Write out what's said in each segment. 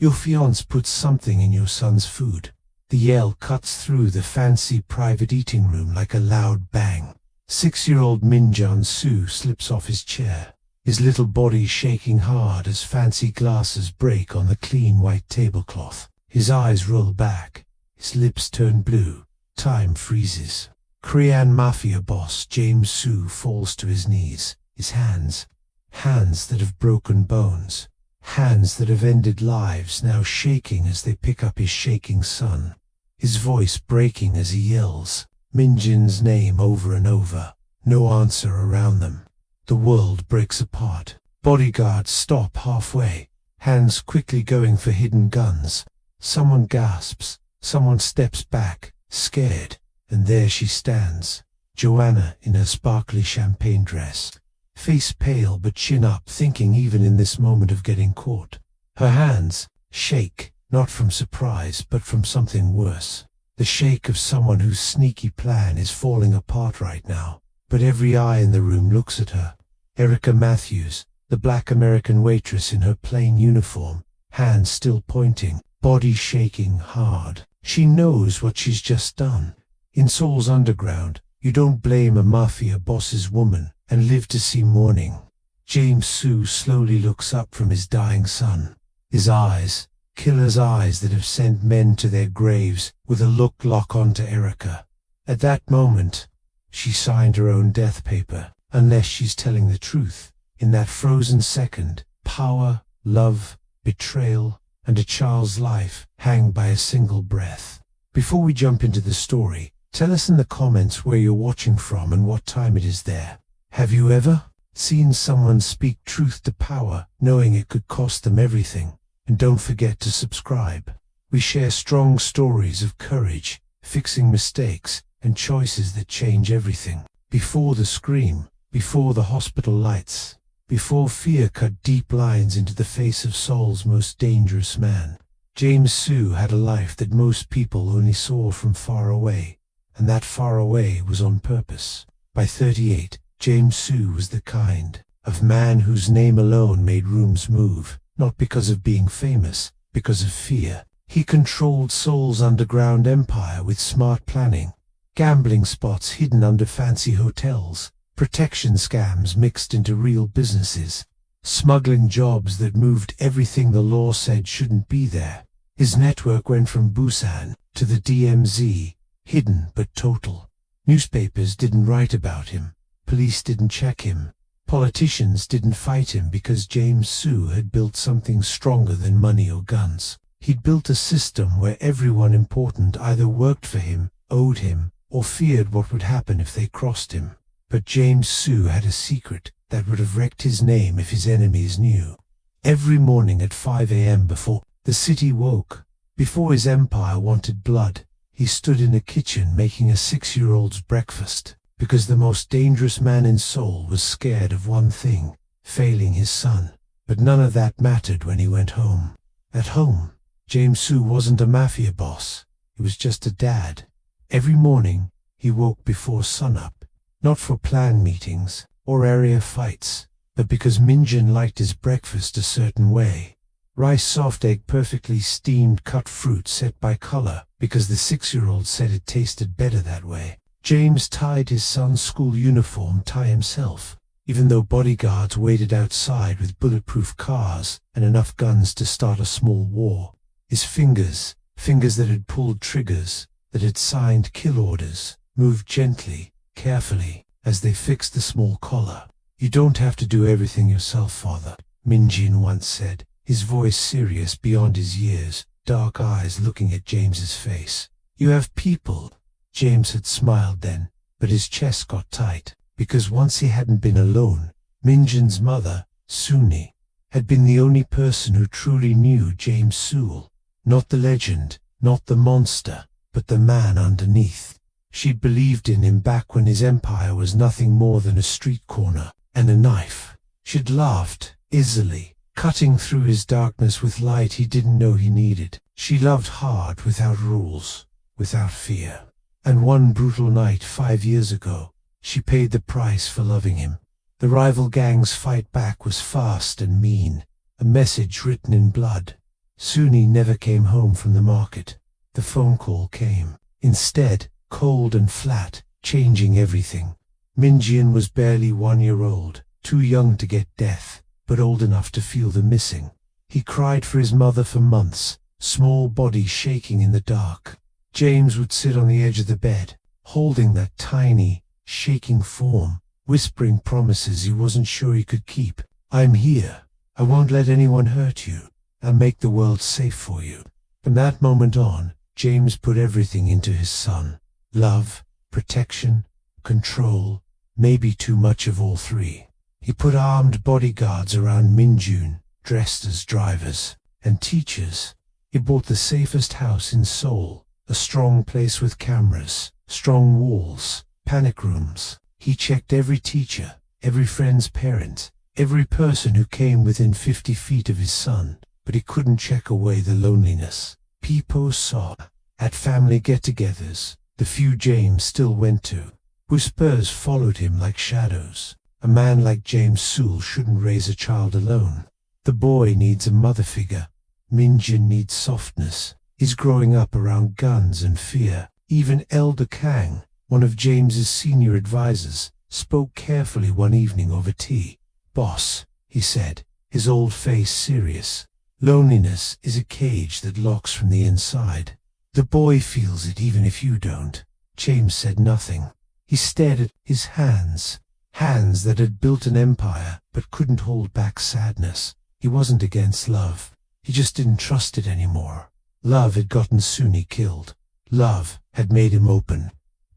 Your fiancé puts something in your son's food. The yell cuts through the fancy private eating room like a loud bang. 6-year-old Min Jun-soo slips off his chair, his little body shaking hard as fancy glasses break on the clean white tablecloth. His eyes roll back, his lips turn blue. Time freezes. Korean Mafia Boss James-soo falls to his knees, his hands that have broken bones, hands that have ended lives, now shaking as they pick up his shaking son. His voice breaking as he yells Minjin's name over and over. No answer around them. The world breaks apart. Bodyguards stop halfway, hands quickly going for hidden guns. Someone gasps, someone steps back, scared, and there she stands, Joanna in her sparkly champagne dress, face pale but chin up, thinking even in this moment of getting caught. Her hands shake, not from surprise but from something worse. The shake of someone whose sneaky plan is falling apart right now. But every eye in the room looks at her. Erica Matthews, the black American waitress in her plain uniform, hands still pointing, body shaking hard. She knows what she's just done. In Seoul's underground, you don't blame a mafia boss's woman and live to see morning. James-soo slowly looks up from his dying son. His eyes, killer's eyes that have sent men to their graves, with a look lock onto Erica. At that moment, she signed her own death paper, unless she's telling the truth. In that frozen second, power, love, betrayal, and a child's life hang by a single breath. Before we jump into the story, tell us in the comments where you're watching from and what time it is there. Have you ever seen someone speak truth to power, knowing it could cost them everything? And don't forget to subscribe. We share strong stories of courage, fixing mistakes, and choices that change everything. Before the scream, before the hospital lights, before fear cut deep lines into the face of Seoul's most dangerous man, James-soo had a life that most people only saw from far away, and that far away was on purpose. By 38, James-soo was the kind of man whose name alone made rooms move, not because of being famous, because of fear. He controlled Seoul's underground empire with smart planning. Gambling spots hidden under fancy hotels, protection scams mixed into real businesses, smuggling jobs that moved everything the law said shouldn't be there. His network went from Busan to the DMZ, hidden but total. Newspapers didn't write about him, police didn't check him, politicians didn't fight him, because James-soo had built something stronger than money or guns. He'd built a system where everyone important either worked for him, owed him, or feared what would happen if they crossed him. But James-soo had a secret that would have wrecked his name if his enemies knew. Every morning at 5 a.m. before the city woke, before his empire wanted blood, he stood in a kitchen making a 6-year-old's breakfast, because the most dangerous man in Seoul was scared of one thing, failing his son. But none of that mattered when he went home. At home, James-soo wasn't a mafia boss, he was just a dad. Every morning, he woke before sunup, not for plan meetings or area fights, but because Minjin liked his breakfast a certain way. Rice soft egg perfectly steamed, cut fruit set by color, because the 6-year-old said it tasted better that way. James tied his son's school uniform tie himself, even though bodyguards waited outside with bulletproof cars and enough guns to start a small war. His fingers that had pulled triggers, that had signed kill orders, moved gently, carefully, as they fixed the small collar. "You don't have to do everything yourself, father," Minjin once said, his voice serious beyond his years, dark eyes looking at James's face. "You have people." James had smiled then, but his chest got tight, because once he hadn't been alone. Minjin's mother, Suni, had been the only person who truly knew James-soo. Not the legend, not the monster, but the man underneath. She'd believed in him back when his empire was nothing more than a street corner and a knife. She'd laughed, easily, cutting through his darkness with light he didn't know he needed. She loved hard, without rules, without fear. And one brutal night 5 years ago, she paid the price for loving him. The rival gang's fight back was fast and mean, a message written in blood. Suni never came home from the market. The phone call came. Instead, cold and flat, changing everything. Minjin was barely 1 year old, too young to get death, but old enough to feel the missing. He cried for his mother for months, small body shaking in the dark. James would sit on the edge of the bed, holding that tiny, shaking form, whispering promises he wasn't sure he could keep. "I'm here. I won't let anyone hurt you. I'll make the world safe for you." From that moment on, James put everything into his son. Love, protection, control, maybe too much of all three. He put armed bodyguards around Minjun, dressed as drivers and teachers. He bought the safest house in Seoul, a strong place with cameras, strong walls, panic rooms. He checked every teacher, every friend's parent, every person who came within 50 feet of his son, but he couldn't check away the loneliness. People saw, at family get-togethers, the few James still went to. Whispers followed him like shadows. A man like James Sewell shouldn't raise a child alone. The boy needs a mother figure. Minjin needs softness. He's growing up around guns and fear. Even Elder Kang, one of James's senior advisors, spoke carefully one evening over tea. "Boss," he said, his old face serious, "loneliness is a cage that locks from the inside. The boy feels it even if you don't." James said nothing. He stared at his hands that had built an empire but couldn't hold back sadness. He wasn't against love. He just didn't trust it anymore. Love had gotten Suni killed. Love had made him open.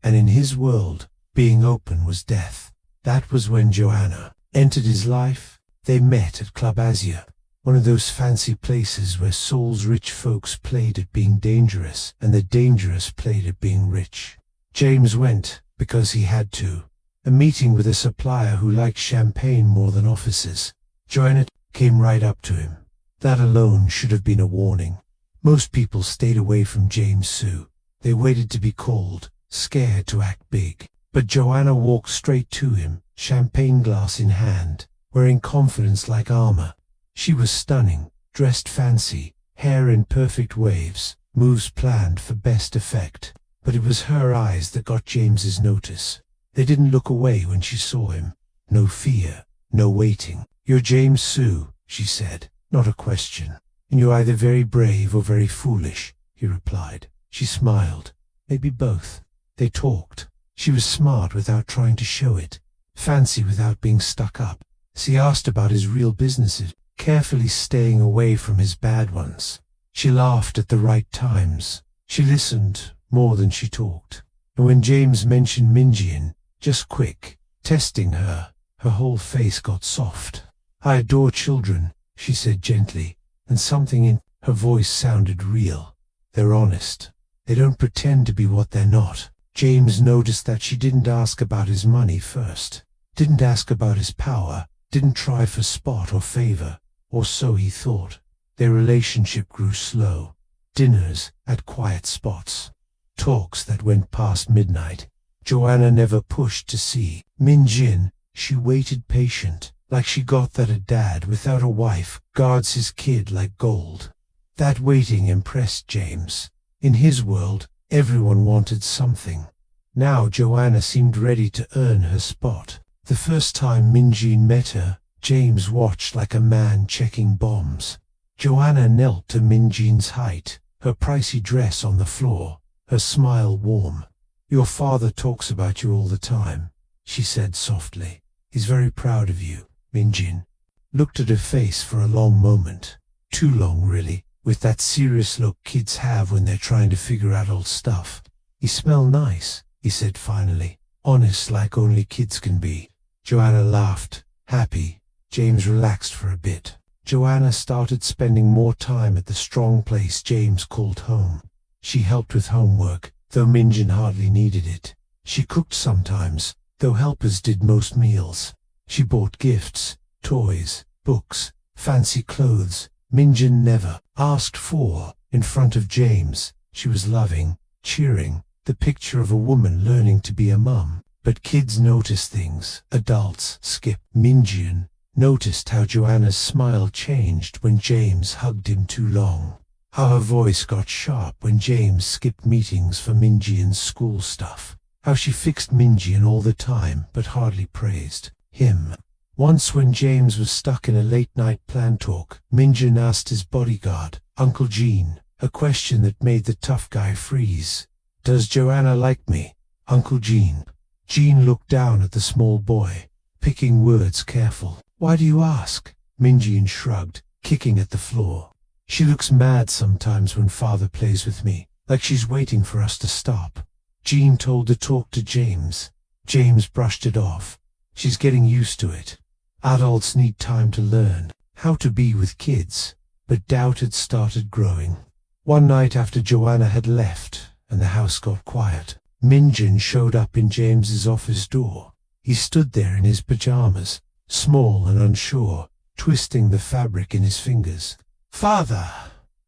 And in his world, being open was death. That was when Joanna entered his life. They met at Club Asia, one of those fancy places where Seoul's rich folks played at being dangerous and the dangerous played at being rich. James went because he had to. A meeting with a supplier who liked champagne more than officers. Joanna came right up to him. That alone should have been a warning. Most people stayed away from James Sue. They waited to be called, scared to act big. But Joanna walked straight to him, champagne glass in hand, wearing confidence like armor. She was stunning, dressed fancy, hair in perfect waves, moves planned for best effect. But it was her eyes that got James's notice. They didn't look away when she saw him. No fear, no waiting. "You're James Sue," she said, not a question. "And you're either very brave or very foolish," he replied. She smiled. Maybe both. They talked. She was smart without trying to show it, fancy without being stuck up. She asked about his real businesses, carefully staying away from his bad ones. She laughed at the right times. She listened more than she talked. And when James mentioned Minjin, just quick, testing her, her whole face got soft. "I adore children," she said gently, and something in her voice sounded real. "They're honest. They don't pretend to be what they're not." James noticed that she didn't ask about his money first, didn't ask about his power, didn't try for spot or favor, or so he thought. Their relationship grew slow. Dinners at quiet spots. Talks that went past midnight. Joanna never pushed to see Minjin. She waited patient, like she got that a dad without a wife guards his kid like gold. That waiting impressed James. In his world, everyone wanted something. Now Joanna seemed ready to earn her spot. The first time Minjin met her, James watched like a man checking bombs. Joanna knelt to Minjin's height, her pricey dress on the floor, her smile warm. "Your father talks about you all the time," she said softly. "He's very proud of you." Minjin looked at her face for a long moment. Too long, really, with that serious look kids have when they're trying to figure out old stuff. "You smell nice," he said finally, honest like only kids can be. Joanna laughed, happy. James relaxed for a bit. Joanna started spending more time at the strong place James called home. She helped with homework, though Minjin hardly needed it. She cooked sometimes, though helpers did most meals. She bought gifts, toys, books, fancy clothes. Minjin never asked for. In front of James, she was loving, cheering, the picture of a woman learning to be a mum. But kids notice things. Adults skip. Minjin Noticed how Joanna's smile changed when James hugged him too long. How her voice got sharp when James skipped meetings for Minji and school stuff. How she fixed Minji in all the time but hardly praised him. Once when James was stuck in a late-night plan talk, Minjin asked his bodyguard, Uncle Gene, a question that made the tough guy freeze. "Does Joanna like me, Uncle Gene?" Gene looked down at the small boy, picking words careful. "Why do you ask?" Minjin shrugged, kicking at the floor. "She looks mad sometimes when father plays with me, like she's waiting for us to stop." Gene told the talk to James. James brushed it off. "She's getting used to it. Adults need time to learn how to be with kids." But doubt had started growing. One night after Joanna had left and the house got quiet, Minjin showed up in James's office door. He stood there in his pajamas, small and unsure, twisting the fabric in his fingers. "Father!"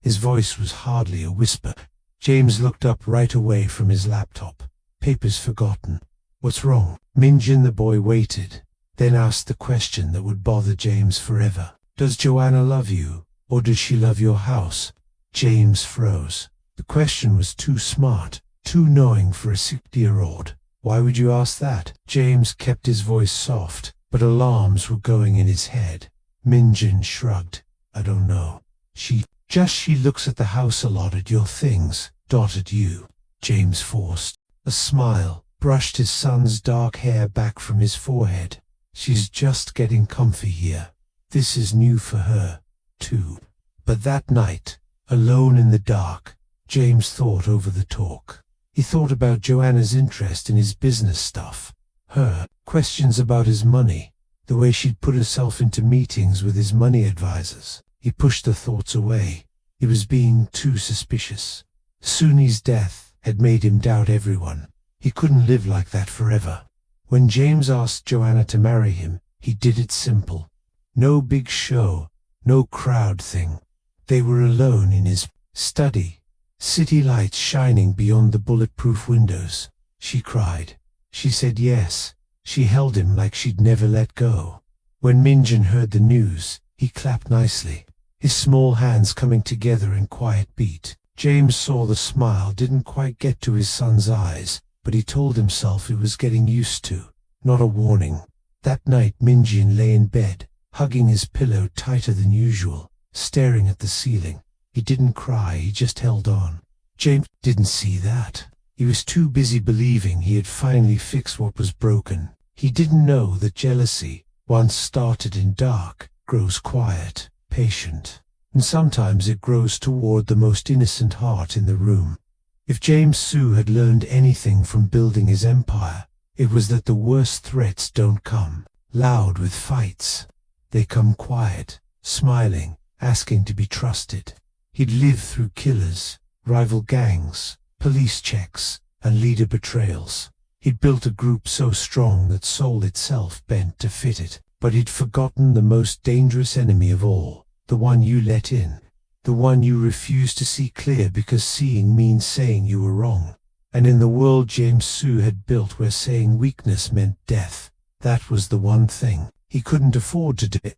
His voice was hardly a whisper. James looked up right away from his laptop. "Papers forgotten." "What's wrong?" Minjin the boy waited, then asked the question that would bother James forever. "Does Joanna love you, or does she love your house?" James froze. The question was too smart, too knowing for a 60-year-old. "Why would you ask that?" James kept his voice soft, but alarms were going in his head. Minjin shrugged. "I don't know. She looks at the house a lot at your things, at you." James forced a smile, brushed his son's dark hair back from his forehead. "She's just getting comfy here. This is new for her, too." But that night, alone in the dark, James thought over the talk. He thought about Joanna's interest in his business stuff, her questions about his money, the way she'd put herself into meetings with his money advisors. He pushed the thoughts away. He was being too suspicious. Suni's death had made him doubt everyone. He couldn't live like that forever. When James asked Joanna to marry him, he did it simple. No big show, no crowd thing. They were alone in his study, city lights shining beyond the bulletproof windows. She cried. She said yes. She held him like she'd never let go. When Minjin heard the news, he clapped nicely, his small hands coming together in quiet beat. James saw the smile didn't quite get to his son's eyes, but he told himself he was getting used to, not a warning. That night Minjin lay in bed, hugging his pillow tighter than usual, staring at the ceiling. He didn't cry, he just held on. James didn't see that. He was too busy believing he had finally fixed what was broken. He didn't know that jealousy, once started in dark, grows quiet, patient, and sometimes it grows toward the most innocent heart in the room. If James Sue had learned anything from building his empire, it was that the worst threats don't come loud with fights. They come quiet, smiling, asking to be trusted. He'd lived through killers, rival gangs, police checks, and leader betrayals. He'd built a group so strong that soul itself bent to fit it. But he'd forgotten the most dangerous enemy of all, the one you let in, the one you refused to see clear because seeing means saying you were wrong. And in the world James Sue had built where saying weakness meant death, that was the one thing he couldn't afford to do.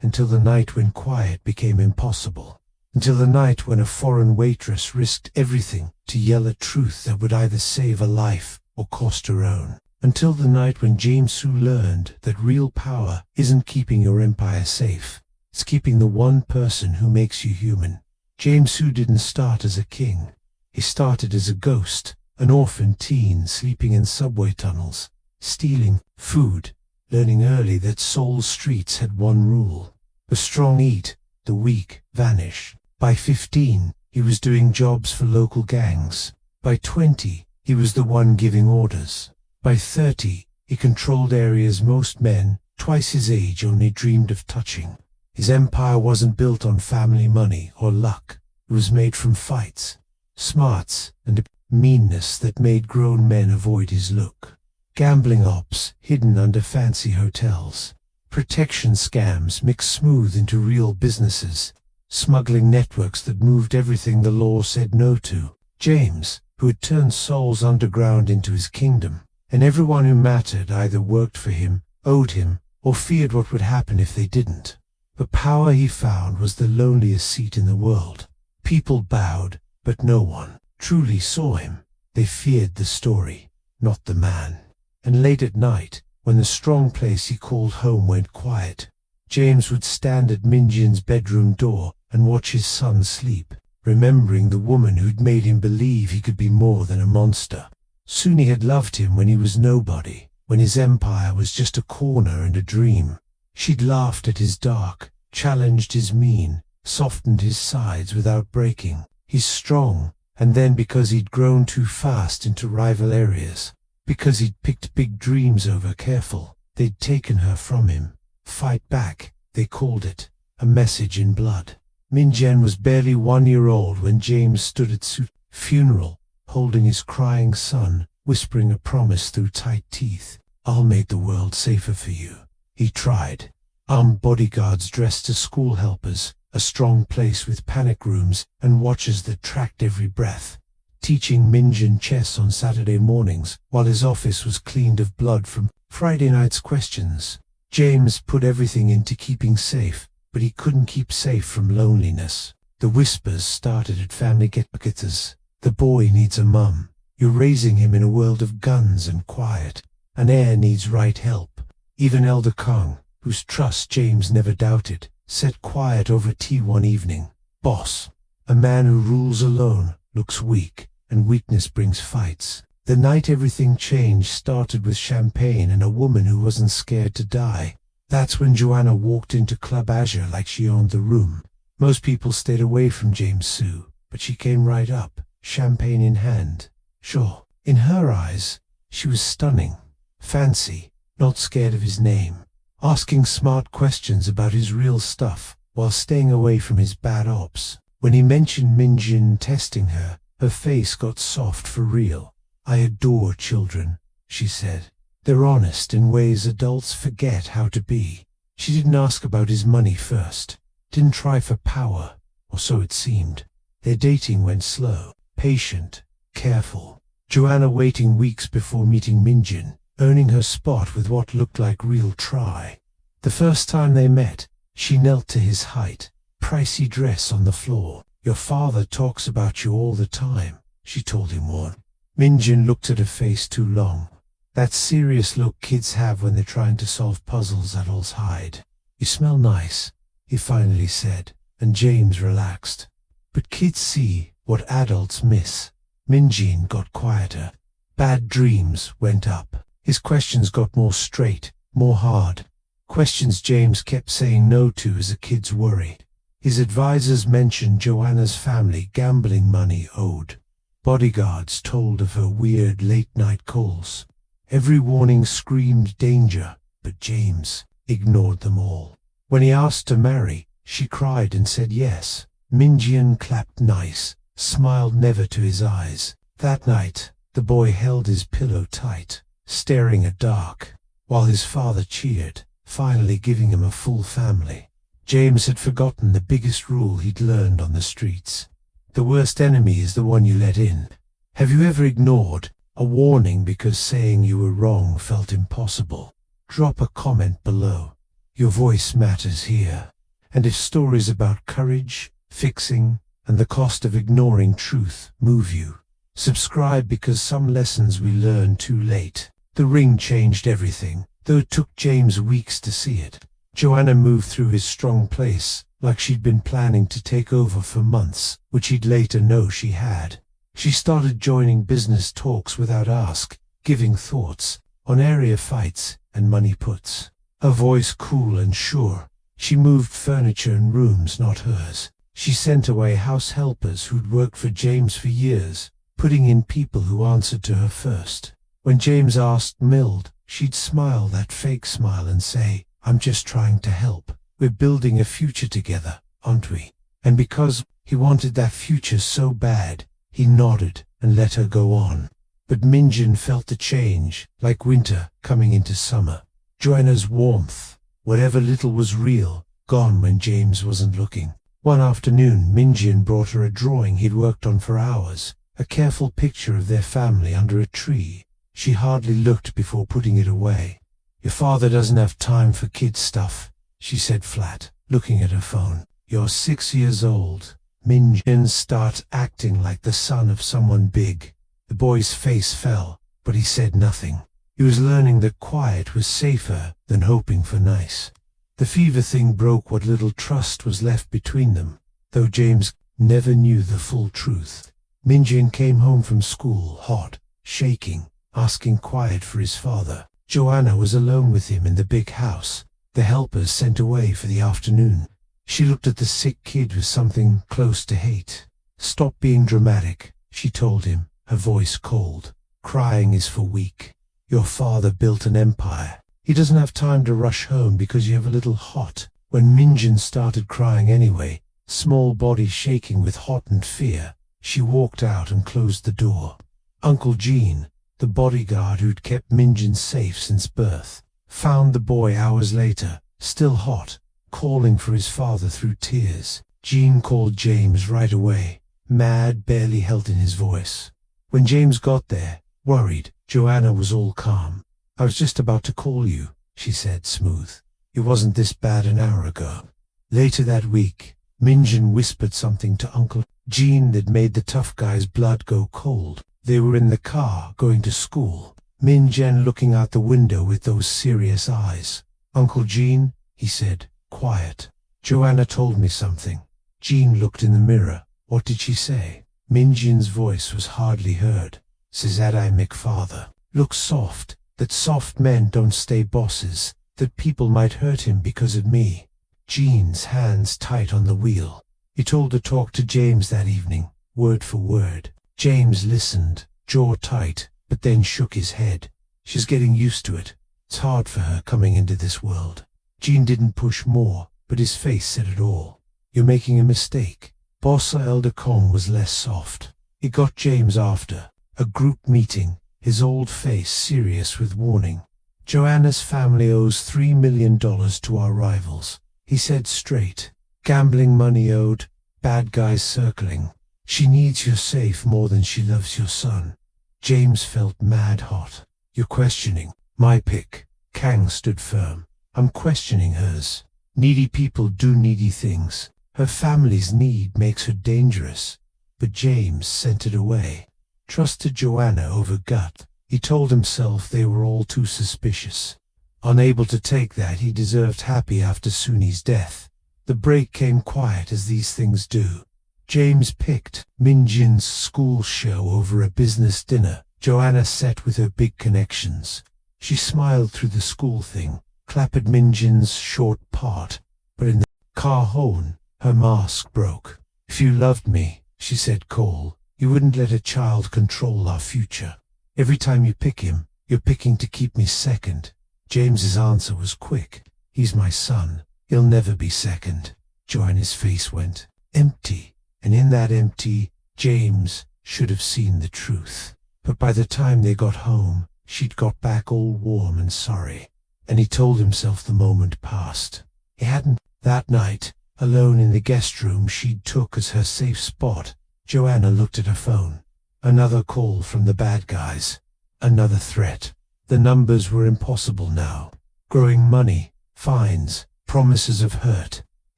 Until the night when quiet became impossible. Until the night when a foreign waitress risked everything to yell a truth that would either save a life or cost her own. Until the night when James Sue learned that real power isn't keeping your empire safe. It's keeping the one person who makes you human. James Sue didn't start as a king. He started as a ghost, an orphan teen sleeping in subway tunnels, stealing food, learning early that Seoul's streets had one rule. The strong eat, the weak vanish. By 15, he was doing jobs for local gangs. By 20, he was the one giving orders. By 30, he controlled areas most men, twice his age, only dreamed of touching. His empire wasn't built on family money or luck. It was made from fights, smarts, and a meanness that made grown men avoid his look. Gambling ops hidden under fancy hotels. Protection scams mixed smooth into real businesses. Smuggling networks that moved everything the law said no to. James, who had turned Seoul's underground into his kingdom. And everyone who mattered either worked for him, owed him, or feared what would happen if they didn't. The power he found was the loneliest seat in the world. People bowed, but no one truly saw him. They feared the story, not the man. And late at night, when the strong place he called home went quiet, James would stand at Minjin's bedroom door and watch his son sleep, remembering the woman who'd made him believe he could be more than a monster. Soon he had loved him when he was nobody, when his empire was just a corner and a dream. She'd laughed at his dark, challenged his mean, softened his sides without breaking. He's strong, and then because he'd grown too fast into rival areas, because he'd picked big dreams over careful, they'd taken her from him. Fight back, they called it, a message in blood. Minjen was barely 1 year old when James stood at Su's funeral, holding his crying son, whispering a promise through tight teeth. I'll make the world safer for you. He tried. Armed bodyguards dressed as school helpers, a strong place with panic rooms and watchers that tracked every breath, teaching Minjin chess on Saturday mornings while his office was cleaned of blood from Friday night's questions. James put everything into keeping safe, but he couldn't keep safe from loneliness. The whispers started at family get-togethers. The boy needs a mum. You're raising him in a world of guns and quiet. An heir needs right help. Even Elder Kong, whose trust James never doubted, said quiet over tea one evening. Boss, a man who rules alone looks weak, and weakness brings fights. The night everything changed started with champagne and a woman who wasn't scared to die. That's when Joanna walked into Club Azure like she owned the room. Most people stayed away from James Sue, but she came right up, champagne in hand. Sure, in her eyes, she was stunning. Fancy, not scared of his name, asking smart questions about his real stuff while staying away from his bad ops. When he mentioned Minjin testing her, her face got soft for real. I adore children, she said. They're honest in ways adults forget how to be. She didn't ask about his money first, didn't try for power, or so it seemed. Their dating went slow, patient, careful. Joanna waiting weeks before meeting Minjin, earning her spot with what looked like real try. The first time they met, she knelt to his height, pricey dress on the floor. Your father talks about you all the time, she told him one. Minjin looked at her face too long. That serious look kids have when they're trying to solve puzzles adults hide. You smell nice, he finally said, and James relaxed. But kids see what adults miss. Minjin got quieter. Bad dreams went up. His questions got more straight, more hard. Questions James kept saying no to as the kids worried. His advisors mentioned Joanna's family gambling money owed. Bodyguards told of her weird late-night calls. Every warning screamed danger, but James ignored them all. When he asked to marry, she cried and said yes. Minjin clapped nice, smiled never to his eyes. That night, the boy held his pillow tight, staring at dark, while his father cheered, finally giving him a full family. James had forgotten the biggest rule he'd learned on the streets. The worst enemy is the one you let in. Have you ever ignored a warning because saying you were wrong felt impossible? Drop a comment below. Your voice matters here. And if stories about courage, fixing, and the cost of ignoring truth move you, subscribe, because some lessons we learn too late. The ring changed everything, though it took James weeks to see it. Joanna moved through his strong place, like she'd been planning to take over for months, which he'd later know she had. She started joining business talks without ask, giving thoughts on area fights and money puts. Her voice cool and sure. She moved furniture in rooms not hers. She sent away house helpers who'd worked for James for years, putting in people who answered to her first. When James asked Mild, she'd smile that fake smile and say, I'm just trying to help. We're building a future together, aren't we? And because he wanted that future so bad, he nodded and let her go on. But Minjin felt the change, like winter coming into summer. Joanna's warmth, whatever little was real, gone when James wasn't looking. One afternoon, Minjin brought her a drawing he'd worked on for hours, a careful picture of their family under a tree. She hardly looked before putting it away. Your father doesn't have time for kid stuff, she said flat, looking at her phone. You're 6 years old. Min-jin starts acting like the son of someone big. The boy's face fell, but he said nothing. He was learning that quiet was safer than hoping for nice. The fever thing broke what little trust was left between them, though James never knew the full truth. Min-jin came home from school, hot, shaking, asking quiet for his father. Joanna was alone with him in the big house, the helpers sent away for the afternoon. She looked at the sick kid with something close to hate. Stop being dramatic, she told him, her voice cold. Crying is for weak. Your father built an empire. He doesn't have time to rush home because you have a little hot. When Min-jin started crying anyway, small body shaking with heightened fear, she walked out and closed the door. Uncle Gene, the bodyguard who'd kept Min-jin safe since birth, found the boy hours later, still hot, calling for his father through tears. Gene called James right away, mad barely held in his voice. When James got there, worried, Joanna was all calm. I was just about to call you, she said, smooth. It wasn't this bad an hour ago. Later that week, Min-jin whispered something to Uncle Gene that made the tough guy's blood go cold. They were in the car, going to school. Min-jin looking out the window with those serious eyes. Uncle Gene, he said, quiet. Joanna told me something. Gene looked in the mirror. What did she say? Min-jin's voice was hardly heard. Says that I make father. Look soft, that soft men don't stay bosses, that people might hurt him because of me. Gene's hands tight on the wheel. He told her to talk to James that evening, word for word. James listened, jaw tight, but then shook his head. She's getting used to it. It's hard for her coming into this world. Gene didn't push more, but his face said it all. You're making a mistake. Bossa Elder Kong was less soft. He got James after a group meeting, his old face serious with warning. Joanna's family owes $3 million to our rivals, he said straight. Gambling money owed, bad guys circling. She needs your safe more than she loves your son. James felt mad hot. You're questioning my pick. Kang stood firm. I'm questioning hers. Needy people do needy things. Her family's need makes her dangerous. But James sent it away. Trusted Joanna over gut. He told himself they were all too suspicious. Unable to take that, he deserved happy after Suni's death. The break came quiet as these things do. James picked Min-jin's school show over a business dinner. Joanna sat with her big connections. She smiled through the school thing, clapped Min-jin's short part, but in the car home, her mask broke. If you loved me, she said cold, you wouldn't let a child control our future. Every time you pick him, you're picking to keep me second. James's answer was quick. He's my son. He'll never be second. Joanna's face went empty, and in that empty, James should have seen the truth. But by the time they got home, she'd got back all warm and sorry, and he told himself the moment passed. He hadn't. That night, alone in the guest room she'd took as her safe spot, Joanna looked at her phone. Another call from the bad guys. Another threat. The numbers were impossible now. Growing money, fines, promises of hurt.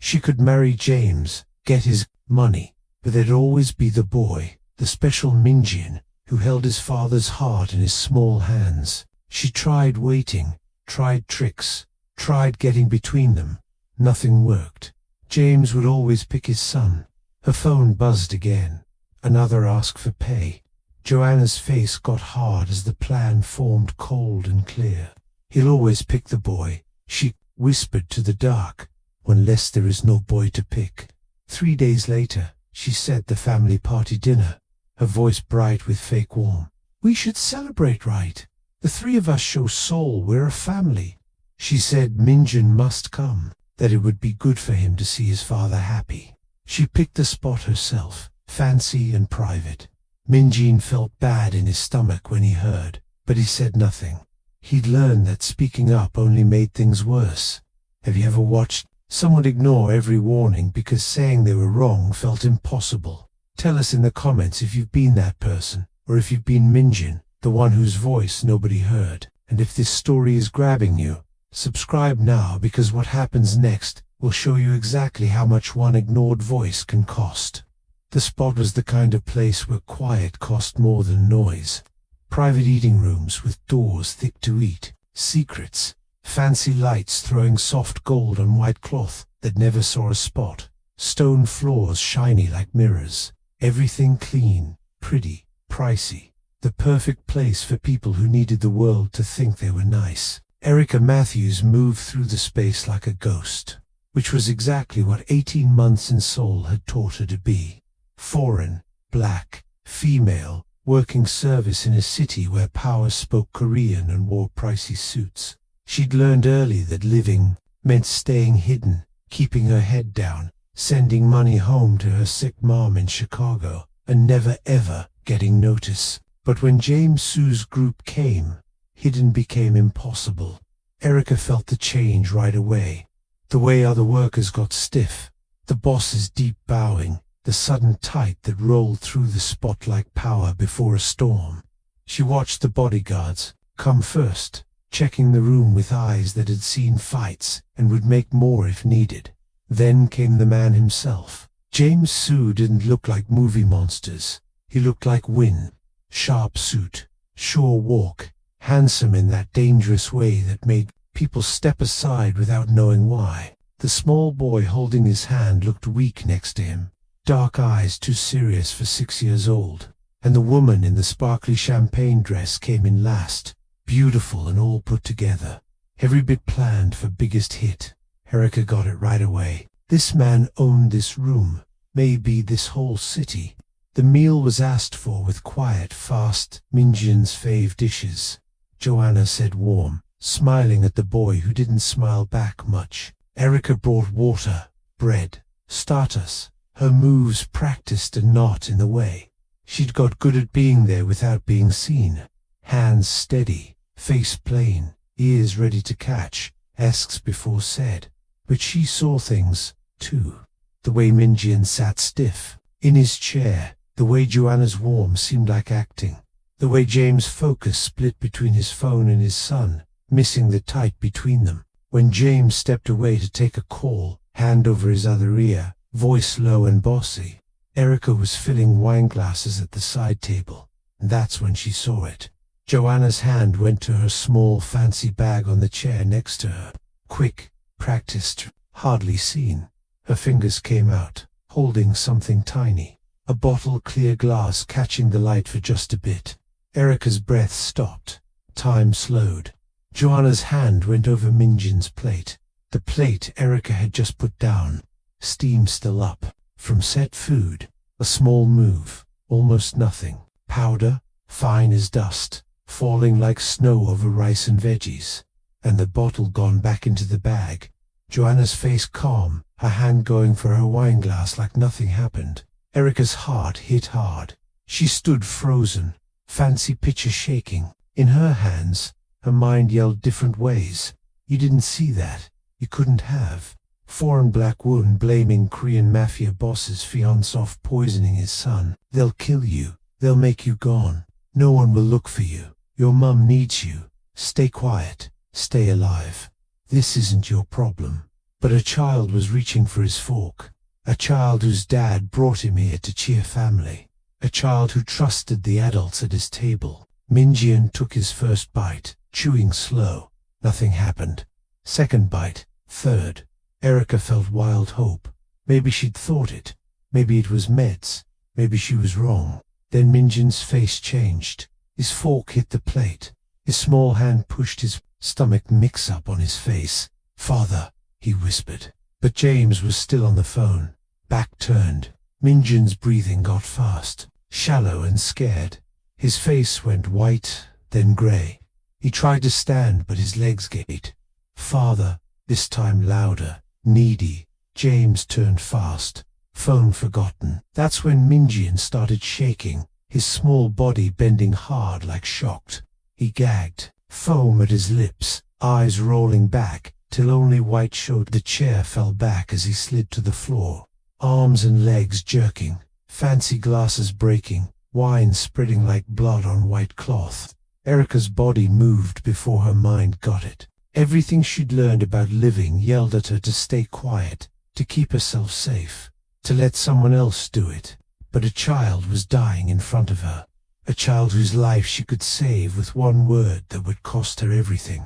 She could marry James, get his money, but there'd always be the boy, the special Min-jin, who held his father's heart in his small hands. She tried waiting, tried tricks, tried getting between them. Nothing worked. James would always pick his son. Her phone buzzed again. Another ask for pay. Joanna's face got hard as the plan formed cold and clear. He'll always pick the boy, she whispered to the dark, unless there is no boy to pick. 3 days later, she said the family party dinner, her voice bright with fake warmth. We should celebrate, right? The three of us show soul, we're a family. She said Min-jin must come, that it would be good for him to see his father happy. She picked the spot herself, fancy and private. Min-jin felt bad in his stomach when he heard, but he said nothing. He'd learned that speaking up only made things worse. Have you ever watched someone ignore every warning because saying they were wrong felt impossible? Tell us in the comments if you've been that person, or if you've been Min-jin, the one whose voice nobody heard. And if this story is grabbing you, subscribe now, because what happens next will show you exactly how much one ignored voice can cost. The spot was the kind of place where quiet cost more than noise. Private eating rooms with doors thick to eat, secrets, fancy lights throwing soft gold on white cloth that never saw a spot, stone floors shiny like mirrors, everything clean, pretty, pricey. The perfect place for people who needed the world to think they were nice. Erica Matthews moved through the space like a ghost, which was exactly what 18 months in Seoul had taught her to be. Foreign, black, female, working service in a city where power spoke Korean and wore pricey suits. She'd learned early that living meant staying hidden, keeping her head down, sending money home to her sick mom in Chicago, and never ever getting notice. But when James Su's group came, hidden became impossible. Erica felt the change right away. The way other workers got stiff, the boss's deep bowing, the sudden tide that rolled through the spot like power before a storm. She watched the bodyguards come first, checking the room with eyes that had seen fights and would make more if needed. Then came the man himself. James Su didn't look like movie monsters. He looked like Win. Sharp suit, sure walk, handsome in that dangerous way that made people step aside without knowing why. The small boy holding his hand looked weak next to him, dark eyes too serious for 6 years old. And the woman in the sparkly champagne dress came in last, beautiful and all put together. Every bit planned for biggest hit. Erica got it right away. This man owned this room, maybe this whole city. The meal was asked for with quiet, fast, Minjin's fave dishes. Joanna said warm, smiling at the boy who didn't smile back much. Erica brought water, bread, starters, her moves practiced and not in the way. She'd got good at being there without being seen. Hands steady, face plain, ears ready to catch, asks before said. But she saw things, too. The way Minjin sat stiff, in his chair, the way Joanna's warm seemed like acting, the way James' focus split between his phone and his son, missing the tight between them. When James stepped away to take a call, hand over his other ear, voice low and bossy, Erica was filling wine glasses at the side table, and that's when she saw it. Joanna's hand went to her small fancy bag on the chair next to her. Quick, practiced, hardly seen. Her fingers came out, holding something tiny. A bottle clear glass catching the light for just a bit. Erica's breath stopped. Time slowed. Joanna's hand went over Minjin's plate. The plate Erica had just put down. Steam still up. From set food. A small move. Almost nothing. Powder, fine as dust, falling like snow over rice and veggies. And the bottle gone back into the bag. Joanna's face calm, her hand going for her wine glass like nothing happened. Erica's heart hit hard. She stood frozen, fancy picture shaking. In her hands, her mind yelled different ways. You didn't see that. You couldn't have. Foreign black woman blaming Korean Mafia Boss's fiancée poisoning his son. They'll kill you. They'll make you gone. No one will look for you. Your mum needs you. Stay quiet. Stay alive. This isn't your problem. But a child was reaching for his fork. A child whose dad brought him here to cheer family. A child who trusted the adults at his table. Minjin took his first bite, chewing slow. Nothing happened. Second bite. Third. Erica felt wild hope. Maybe she'd thought it. Maybe it was meds. Maybe she was wrong. Then Minjin's face changed. His fork hit the plate. His small hand pushed his stomach mix-up on his face. "Father," he whispered. But James was still on the phone, back turned. Minjin's breathing got fast, shallow and scared. His face went white, then grey. He tried to stand, but his legs gave. "Father," this time louder, needy. James turned fast, phone forgotten. That's when Minjin started shaking, his small body bending hard like shocked. He gagged, foam at his lips, eyes rolling back, till only white showed. The chair fell back as he slid to the floor, arms and legs jerking, fancy glasses breaking, wine spreading like blood on white cloth. Erica's body moved before her mind got it. Everything she'd learned about living yelled at her to stay quiet, to keep herself safe, to let someone else do it. But a child was dying in front of her. A child whose life she could save with one word that would cost her everything.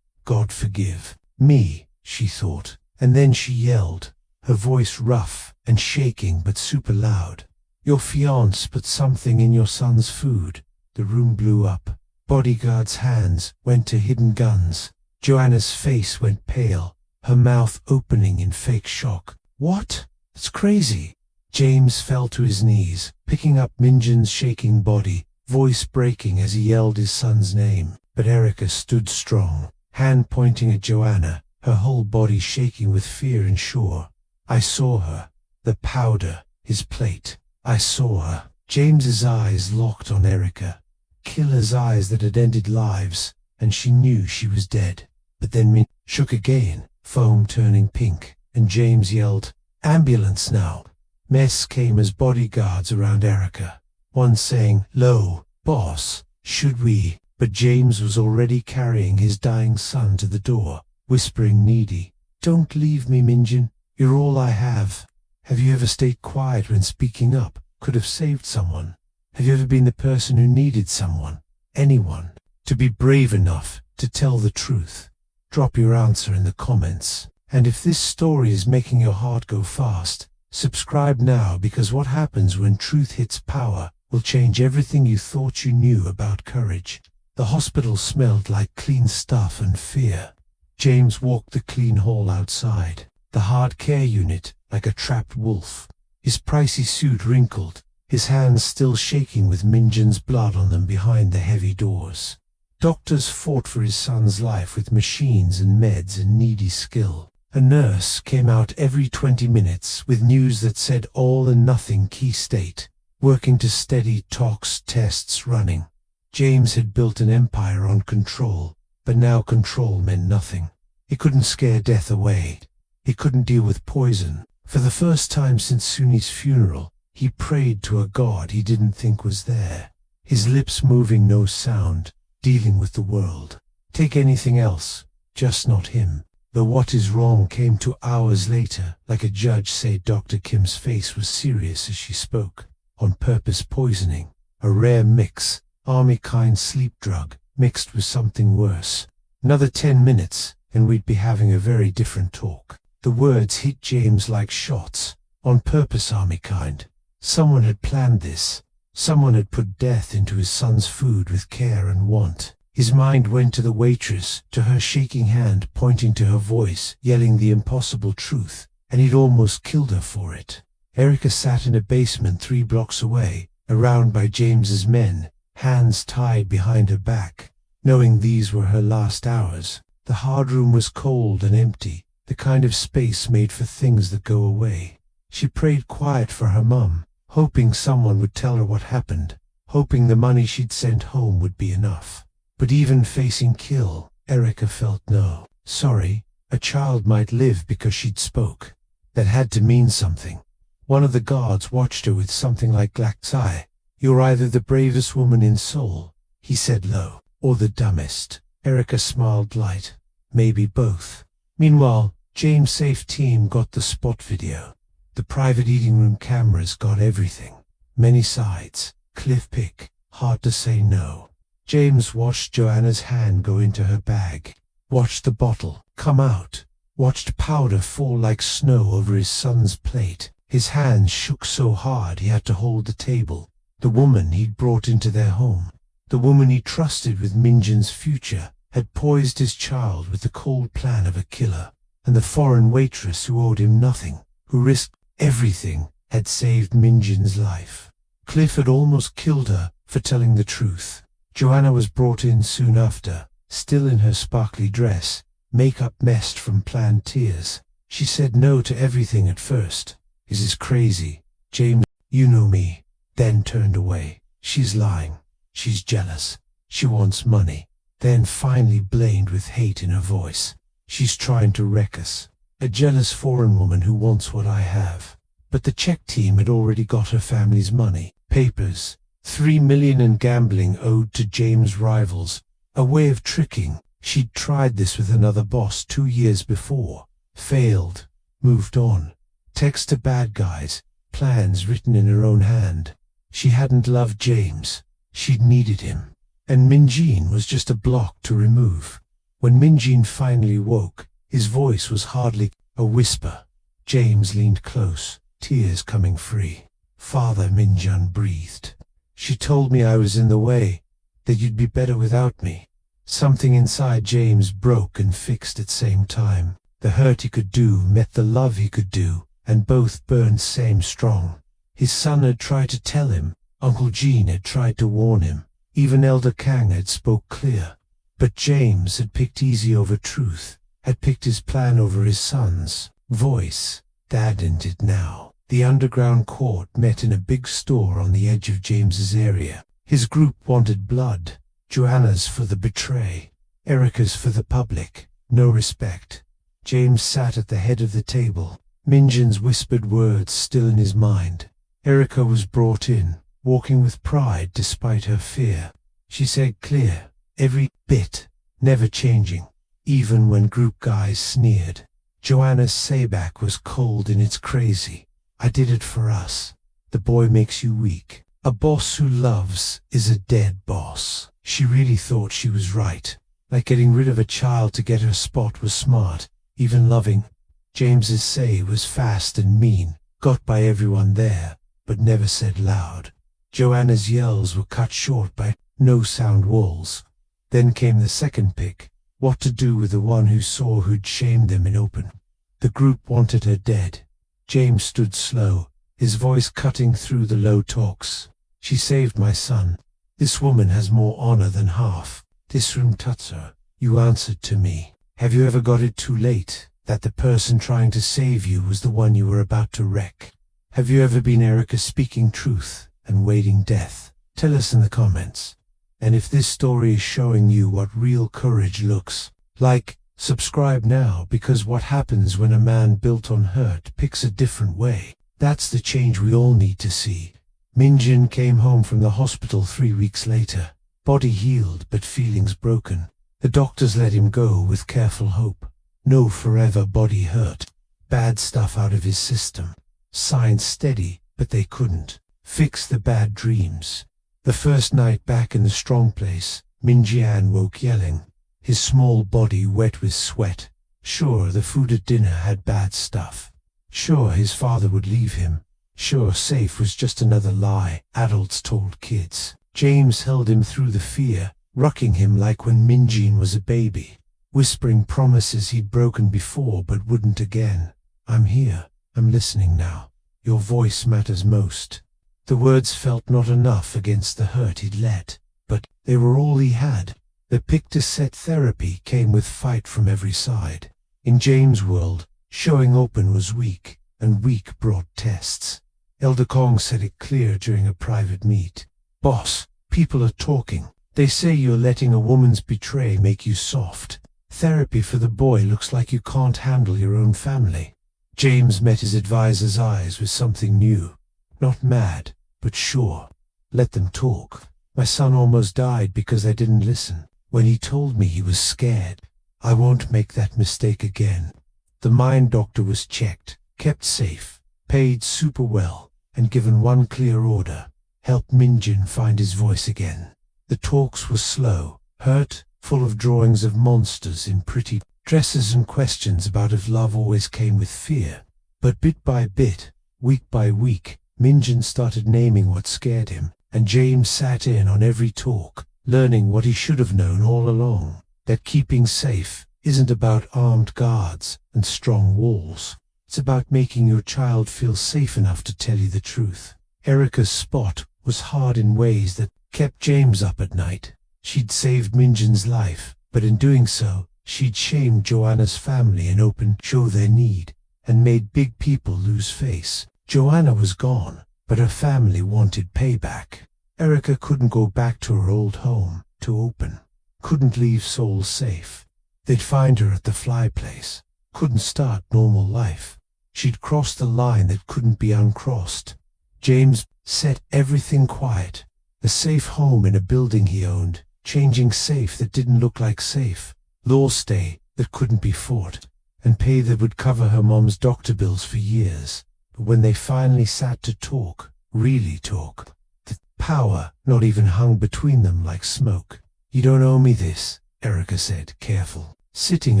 God forgive me, she thought, and then she yelled, her voice rough and shaking but super loud. Your fiancé put something in your son's food. The room blew up. Bodyguards' hands went to hidden guns. Joanna's face went pale, her mouth opening in fake shock. What? It's crazy. James fell to his knees, picking up Minjin's shaking body, voice breaking as he yelled his son's name. But Erica stood strong, hand pointing at Joanna, her whole body shaking with fear and sure. I saw her. The powder, his plate. I saw her. James's eyes locked on Erica. Killer's eyes that had ended lives, and she knew she was dead. But then Min shook again, foam turning pink, and James yelled, "Ambulance now!" Mess came as bodyguards around Erica, one saying, "Low, boss, should we?" But James was already carrying his dying son to the door, whispering needy, "Don't leave me, Minjin. You're all I have." Have you ever stayed quiet when speaking up could have saved someone? Have you ever been the person who needed someone, anyone, to be brave enough to tell the truth? Drop your answer in the comments. And if this story is making your heart go fast, subscribe now, because what happens when truth hits power will change everything you thought you knew about courage. The hospital smelled like clean stuff and fear. James walked the clean hall outside, the hard care unit like a trapped wolf, his pricey suit wrinkled, his hands still shaking with Minjin's blood on them behind the heavy doors. Doctors fought for his son's life with machines and meds and needy skill. A nurse came out every 20 minutes with news that said all and nothing key state, working to steady tox tests running. James had built an empire on control, but now control meant nothing. He couldn't scare death away. He couldn't deal with poison. For the first time since Suni's funeral, he prayed to a god he didn't think was there, his lips moving no sound, dealing with the world. Take anything else, just not him. The what is wrong came 2 hours later, like a judge said. Dr. Kim's face was serious as she spoke. On purpose poisoning, a rare mix, army-kind sleep drug, mixed with something worse. Another 10 minutes, and we'd be having a very different talk. The words hit James like shots. On purpose, army-kind. Someone had planned this. Someone had put death into his son's food with care and want. His mind went to the waitress, to her shaking hand pointing to her voice, yelling the impossible truth, and he'd almost killed her for it. Erica sat in a basement 3 blocks away, around by James's men, hands tied behind her back, knowing these were her last hours. The hard room was cold and empty, the kind of space made for things that go away. She prayed quiet for her mum, hoping someone would tell her what happened, hoping the money she'd sent home would be enough. But even facing kill, Erica felt no. Sorry, a child might live because she'd spoke. That had to mean something. One of the guards watched her with something like glass eye. "You're either the bravest woman in Seoul," he said low, "or the dumbest." Erica smiled light. Maybe both. Meanwhile, James' safe team got the spot video. The private eating room cameras got everything. Many sides. Cliff pick. Hard to say no. James watched Joanna's hand go into her bag. Watched the bottle come out. Watched powder fall like snow over his son's plate. His hands shook so hard he had to hold the table. The woman he'd brought into their home, the woman he trusted with Minjin's future, had poised his child with the cold plan of a killer. And the foreign waitress who owed him nothing, who risked everything, had saved Minjin's life. Cliff had almost killed her for telling the truth. Joanna was brought in soon after, still in her sparkly dress, makeup messed from planned tears. She said no to everything at first. "Is this crazy? James, you know me." Then turned away. "She's lying. She's jealous. She wants money." Then finally blamed with hate in her voice. "She's trying to wreck us. A jealous foreign woman who wants what I have." But the Czech team had already got her family's money, papers, 3 million in gambling owed to James' rivals, A way of tricking. She'd tried this with another boss 2 years before. Failed. Moved on. Text to bad guys. Plans written in her own hand. She hadn't loved James. She'd needed him. And Minjin was just a block to remove. When Minjin finally woke, his voice was hardly a whisper. James leaned close, tears coming free. "Father," Minjin breathed. "She told me I was in the way, that you'd be better without me." Something inside James broke and fixed at same time. The hurt he could do met the love he could do, and both burned same strong. His son had tried to tell him, Uncle Jean had tried to warn him, even Elder Kang had spoke clear. But James had picked easy over truth, had picked his plan over his son's voice. Dad ended now. The underground court met in a big store on the edge of James's area. His group wanted blood. Joanna's for the betray. Erica's for the public. No respect. James sat at the head of the table, Minjin's whispered words still in his mind. Erica was brought in, walking with pride despite her fear. She said clear, every bit, never changing, even when group guys sneered. Joanna's sayback was cold and it's crazy. "I did it for us. The boy makes you weak. A boss who loves is a dead boss." She really thought she was right. Like getting rid of a child to get her spot was smart, even loving. James's say was fast and mean, got by everyone there, but never said loud. Joanna's yells were cut short by no sound walls. Then came the second pick, what to do with the one who saw who'd shamed them in open. The group wanted her dead. James stood slow, his voice cutting through the low talks. "She saved my son. This woman has more honor than half. This room touched her. You answered to me. Have you ever got it too late, that the person trying to save you was the one you were about to wreck? Have you ever been Erica speaking truth and waiting death? Tell us in the comments. And if this story is showing you what real courage looks like, subscribe now, because what happens when a man built on hurt picks a different way? That's the change we all need to see. Minjin came home from the hospital 3 weeks later. Body healed but feelings broken. The doctors let him go with careful hope. No forever body hurt. Bad stuff out of his system. Signs steady, but they couldn't fix the bad dreams. The first night back in the strong place, Minjian woke yelling, his small body wet with sweat. Sure, the food at dinner had bad stuff. Sure, his father would leave him. Sure, safe was just another lie adults told kids. James held him through the fear, rocking him like when Minjin was a baby, whispering promises he'd broken before but wouldn't again. "I'm here. I'm listening now. Your voice matters most." The words felt not enough against the hurt he'd let, but they were all he had. The pick to set therapy came with fight from every side. In James' world, showing open was weak, and weak brought tests. Elder Kong said it clear during a private meet. "Boss, people are talking. They say you're letting a woman's betray make you soft. Therapy for the boy looks like you can't handle your own family." James met his advisor's eyes with something new. Not mad, but sure. "Let them talk. My son almost died because I didn't listen. When he told me he was scared. I won't make that mistake again." The mind doctor was checked, kept safe, paid super well, and given one clear order: help Minjin find his voice again. The talks were slow, hurt, full of drawings of monsters in pretty dresses and questions about if love always came with fear. But bit by bit, week by week, Minjin started naming what scared him, and James sat in on every talk, learning what he should have known all along, that keeping safe isn't about armed guards and strong walls. It's about making your child feel safe enough to tell you the truth. Erica's spot was hard in ways that kept James up at night. She'd saved Minjin's life, but in doing so, she'd shamed Joanna's family in open show their need, and made big people lose face. Joanna was gone, but her family wanted payback. Erica couldn't go back to her old home, to open. Couldn't leave Soul safe. They'd find her at the fly place. Couldn't start normal life. She'd crossed the line that couldn't be uncrossed. James set everything quiet. A safe home in a building he owned, changing safe that didn't look like safe, law stay that couldn't be fought, and pay that would cover her mom's doctor bills for years. But when they finally sat to talk, really talk, the power not even hung between them like smoke. "You don't owe me this," Erica said, careful. Sitting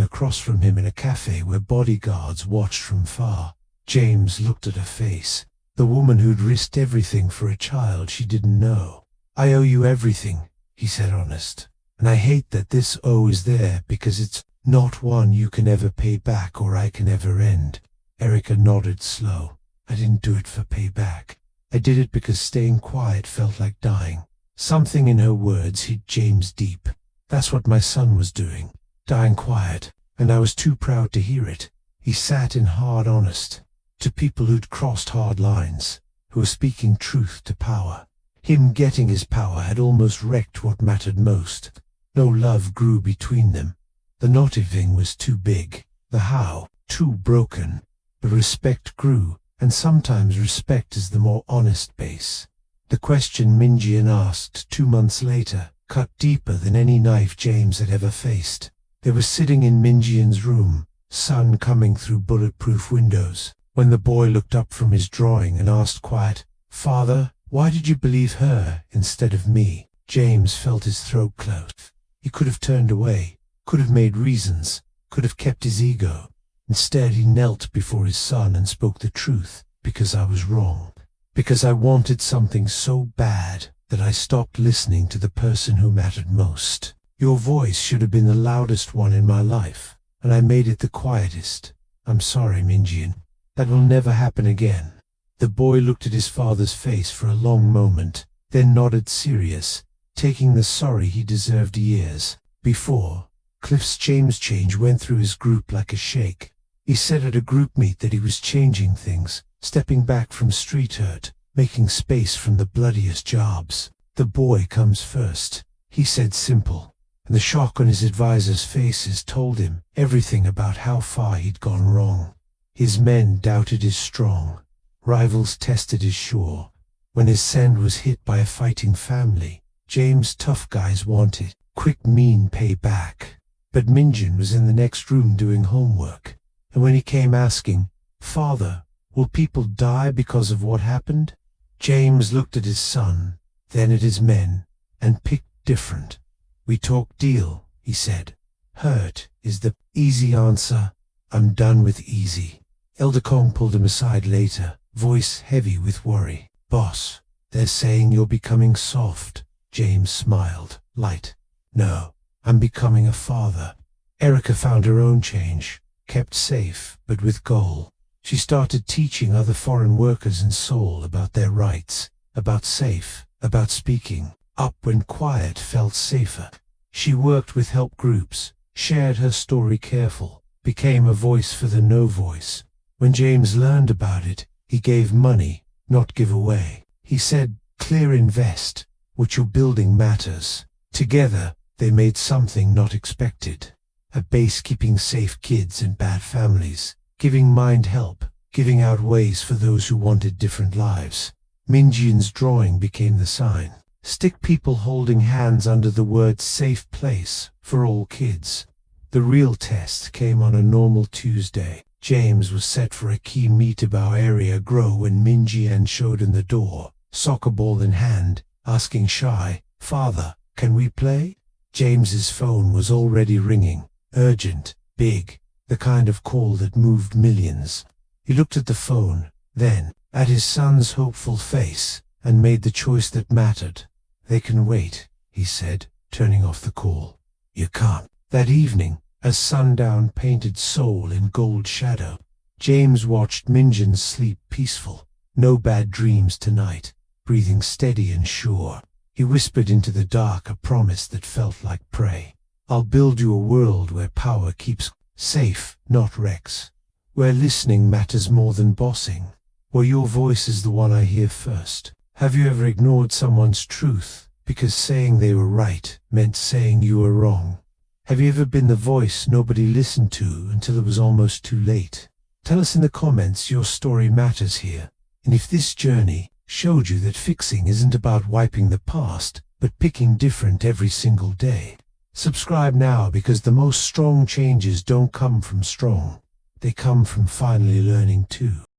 across from him in a cafe where bodyguards watched from far, James looked at her face, the woman who'd risked everything for a child she didn't know. "I owe you everything," he said, honest. "And I hate that this owe is there because it's not one you can ever pay back or I can ever end." Erica nodded slow. "I didn't do it for payback. I did it because staying quiet felt like dying." Something in her words hit James deep. That's what my son was doing, dying quiet, and I was too proud to hear it. He sat in hard honest, to people who'd crossed hard lines, who were speaking truth to power. Him getting his power had almost wrecked what mattered most. No love grew between them. The naughty thing was too big, the how, too broken. But respect grew, and sometimes respect is the more honest base. The question Minjian asked 2 months later cut deeper than any knife James had ever faced. They were sitting in Minjian's room, sun coming through bulletproof windows, when the boy looked up from his drawing and asked quiet, "Father, why did you believe her instead of me?" James felt his throat close. He could have turned away, could have made reasons, could have kept his ego. Instead he knelt before his son and spoke the truth. "Because I was wrong. Because I wanted something so bad that I stopped listening to the person who mattered most. Your voice should have been the loudest one in my life, and I made it the quietest. I'm sorry, Minjian. That will never happen again." The boy looked at his father's face for a long moment, then nodded serious, taking the sorry he deserved years before. Cliff's James change went through his group like a shake. He said at a group meet that he was changing things, stepping back from street hurt, making space from the bloodiest jobs. "The boy comes first," he said, simple, and the shock on his advisors' faces told him everything about how far he'd gone wrong. His men doubted his strong, rivals tested his sure. When his send was hit by a fighting family, James' tough guys wanted quick, mean payback. But Minjin was in the next room doing homework, and when he came asking, "Father, will people die because of what happened?" James looked at his son, then at his men, and picked different. "We talk deal," he said. "Hurt is the easy answer. I'm done with easy." Elder Kong pulled him aside later, voice heavy with worry. "Boss, they're saying you're becoming soft." James smiled, light. "No, I'm becoming a father." Erica found her own change, kept safe, but with goal. She started teaching other foreign workers in Seoul about their rights, about safe, about speaking up when quiet felt safer. She worked with help groups, shared her story careful, became a voice for the no voice. When James learned about it, he gave money, not give away. He said, "Clear invest, what you're building matters." Together, they made something not expected. A base keeping safe kids in bad families, giving mind help, giving out ways for those who wanted different lives. Minjian's drawing became the sign. Stick people holding hands under the word safe place for all kids. The real test came on a normal Tuesday. James was set for a key meet-about area grow when Minjian showed in the door, soccer ball in hand, asking shy, "Father, can we play?" James's phone was already ringing, urgent, big, the kind of call that moved millions. He looked at the phone, then at his son's hopeful face, and made the choice that mattered. "They can wait," he said, turning off the call. "You can't." That evening, as sundown painted Seoul in gold shadow, James watched Minjin sleep peaceful. No bad dreams tonight, breathing steady and sure. He whispered into the dark a promise that felt like prey. "I'll build you a world where power keeps safe, not wrecks. Where listening matters more than bossing. Where your voice is the one I hear first." Have you ever ignored someone's truth because saying they were right meant saying you were wrong? Have you ever been the voice nobody listened to until it was almost too late? Tell us in the comments your story matters here. And if this journey showed you that fixing isn't about wiping the past, but picking different every single day. Subscribe now, because the most strong changes don't come from strong. They come from finally learning to.